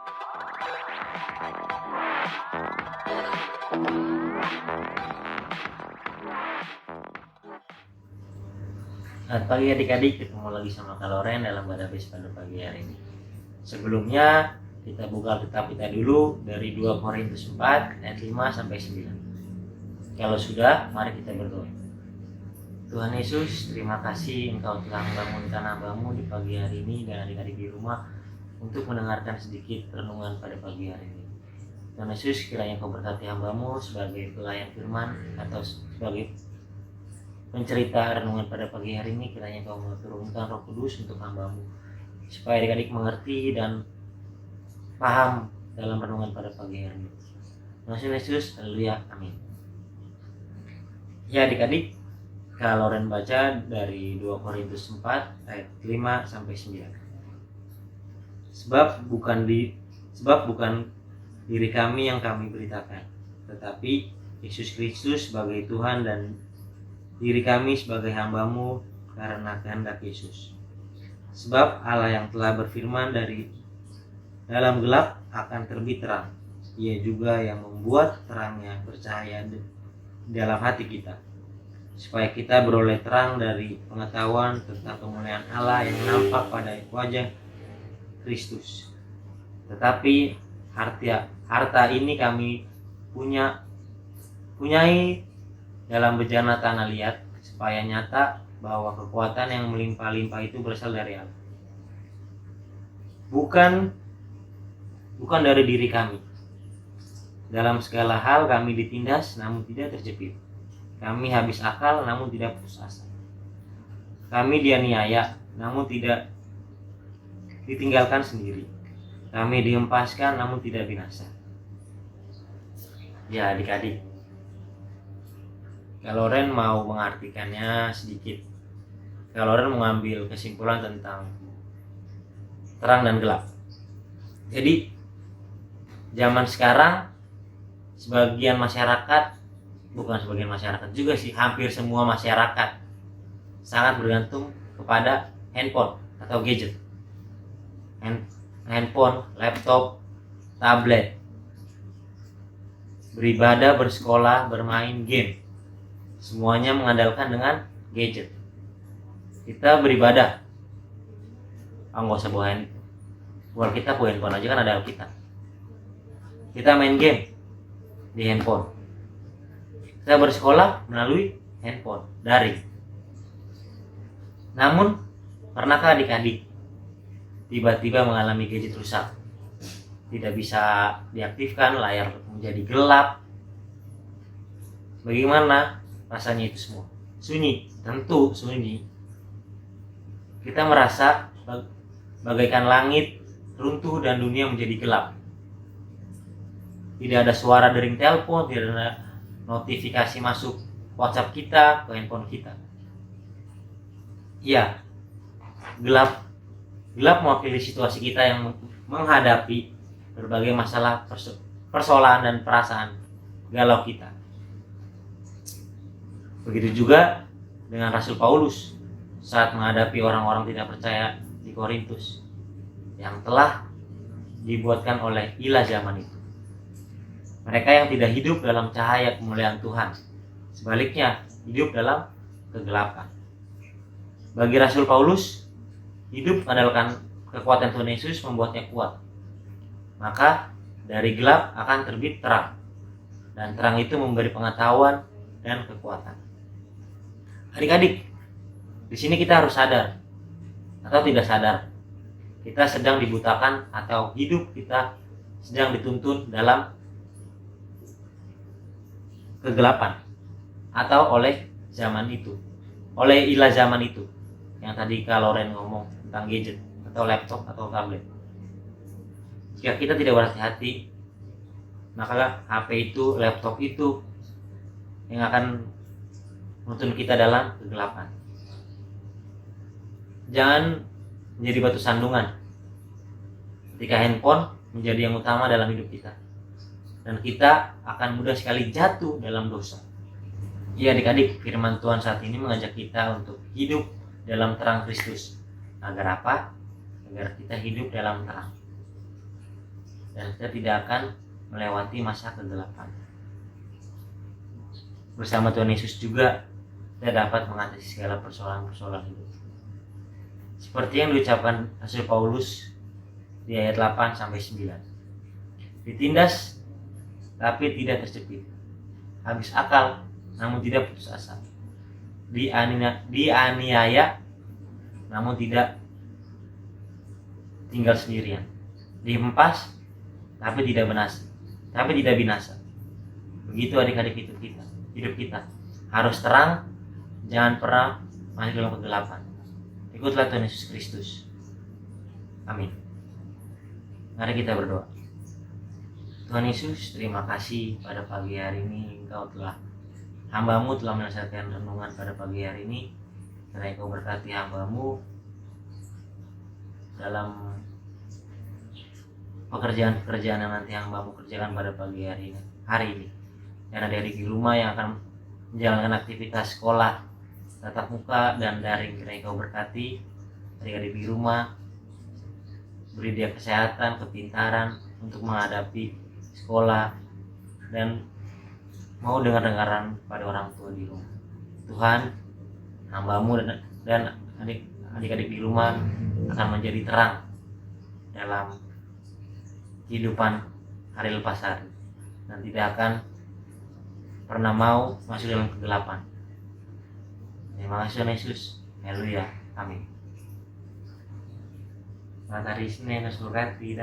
Selamat pagi adik-adik, ketemu lagi sama Kak Loren dalam Badabes pada pagi hari ini. Sebelumnya kita buka kitab kita dulu dari 2 Korintus 4 ayat 5 sampai 9. Kalau sudah, mari kita berdoa. Tuhan Yesus, terima kasih Engkau telah membangunkan hamba-Mu di pagi hari ini dan adik-adik di rumah untuk mendengarkan sedikit renungan pada pagi hari ini. Tuhan Yesus, kiranya Kau berkati hamba-Mu sebagai pelayan firman atau sebagai pencerita renungan pada pagi hari ini. Kiranya Kau menurunkan Roh Kudus untuk hamba-Mu supaya adik-adik mengerti dan paham dalam renungan pada pagi hari ini. Tuhan Yesus, haleluya, amin. Ya adik-adik, Kak Loren baca dari 2 Korintus 4 ayat 5 sampai 9. Sebab bukan diri kami yang kami beritakan, tetapi Yesus Kristus sebagai Tuhan dan diri kami sebagai hamba-Mu karena kehendak Yesus. Sebab Allah yang telah berfirman dari dalam gelap akan terbit terang, Ia juga yang membuat terangnya bercahaya dalam hati kita, supaya kita beroleh terang dari pengetahuan tentang kemuliaan Allah yang nampak pada wajah Kristus. Tetapi harta ini kami punyai dalam bejana tanah liat, supaya nyata bahwa kekuatan yang melimpah-limpah itu berasal dari Allah, bukan dari diri kami. Dalam segala hal kami ditindas namun tidak terjepit. Kami habis akal namun tidak putus asa. Kami dianiaya namun tidak ditinggalkan sendiri. Kami dihempaskan namun tidak binasa. Ya adik-adik, Kak Loren mau mengartikannya sedikit. Kak Loren mengambil kesimpulan tentang terang dan gelap. Jadi zaman sekarang sebagian masyarakat, bukan sebagian masyarakat juga sih, hampir semua masyarakat sangat bergantung kepada handphone atau gadget. Handphone, laptop, tablet. Beribadah, bersekolah, bermain game, semuanya mengandalkan dengan gadget. Kita beribadah, nggak usah bawa handphone. Buat kita bawa handphone aja kan ada Alkitab. Kita main game di handphone. Kita bersekolah melalui handphone, daring. Namun, pernahkah adik-adik tiba-tiba mengalami gadget rusak? Tidak bisa diaktifkan, layar menjadi gelap. Bagaimana rasanya itu semua? Sunyi, tentu sunyi. Kita merasa bagaikan langit runtuh dan dunia menjadi gelap. Tidak ada suara dering telepon, tidak ada notifikasi masuk WhatsApp kita ke handphone kita. Ya, gelap mewakili situasi kita yang menghadapi berbagai masalah, persoalan dan perasaan galau kita. Begitu juga dengan Rasul Paulus saat menghadapi orang-orang tidak percaya di Korintus yang telah dibuatkan oleh ilah zaman itu. Mereka yang tidak hidup dalam cahaya kemuliaan Tuhan, sebaliknya hidup dalam kegelapan. Bagi Rasul Paulus, hidup mengandalkan kekuatan Tuhan Yesus membuatnya kuat. Maka dari gelap akan terbit terang, dan terang itu memberi pengetahuan dan kekuatan. Adik-adik, di sini kita harus sadar atau tidak sadar, kita sedang dibutakan atau hidup kita sedang dituntun dalam kegelapan atau oleh zaman itu, oleh ilah zaman itu yang tadi Kak Loren ngomong tentang gadget atau laptop atau tablet. Jika kita tidak berhati-hati, maka HP itu, laptop itu yang akan menuntun kita dalam kegelapan. Jangan menjadi batu sandungan ketika handphone menjadi yang utama dalam hidup kita, dan kita akan mudah sekali jatuh dalam dosa. Ya adik-adik, firman Tuhan saat ini mengajak kita untuk hidup dalam terang Kristus. Agar apa? Agar kita hidup dalam terang. dan kita tidak akan melewati masa kegelapan. Bersama Tuhan Yesus juga kita dapat mengatasi segala persoalan-persoalan hidup. Seperti yang diucapkan Rasul Paulus di ayat 8 sampai 9. Ditindas tapi tidak terjepit, habis akal namun tidak putus asa, dianiaya namun tidak tinggal sendirian, dihempas tapi tidak binasa. Begitu adik-adik hidup kita harus terang, jangan pernah masuk dalam kegelapan. Ikutlah Tuhan Yesus Kristus. Amin. Mari kita berdoa. Tuhan Yesus, terima kasih pada pagi hari ini Hamba-Mu telah menyelesaikan renungan pada pagi hari ini. Karena Engkau berkati hamba-Mu dalam pekerjaan-pekerjaan yang nanti hamba-Mu kerjakan pada pagi hari ini. Dan adik-adik di rumah yang akan menjalankan aktivitas sekolah tatap muka dan daring, kiranya Engkau berkati adik-adik di rumah, beri dia kesehatan, kepintaran untuk menghadapi sekolah, dan mau dengar-dengaran pada orang tua di rumah. Tuhan, hamba-Mu dan adik-adik di rumah akan menjadi terang dalam kehidupan hari lepas hari, dan tidak akan pernah mau masuk dalam kegelapan. Terima kasih Tuhan Yesus. Haleluya. Amin. Selamat hari Senin, berkati.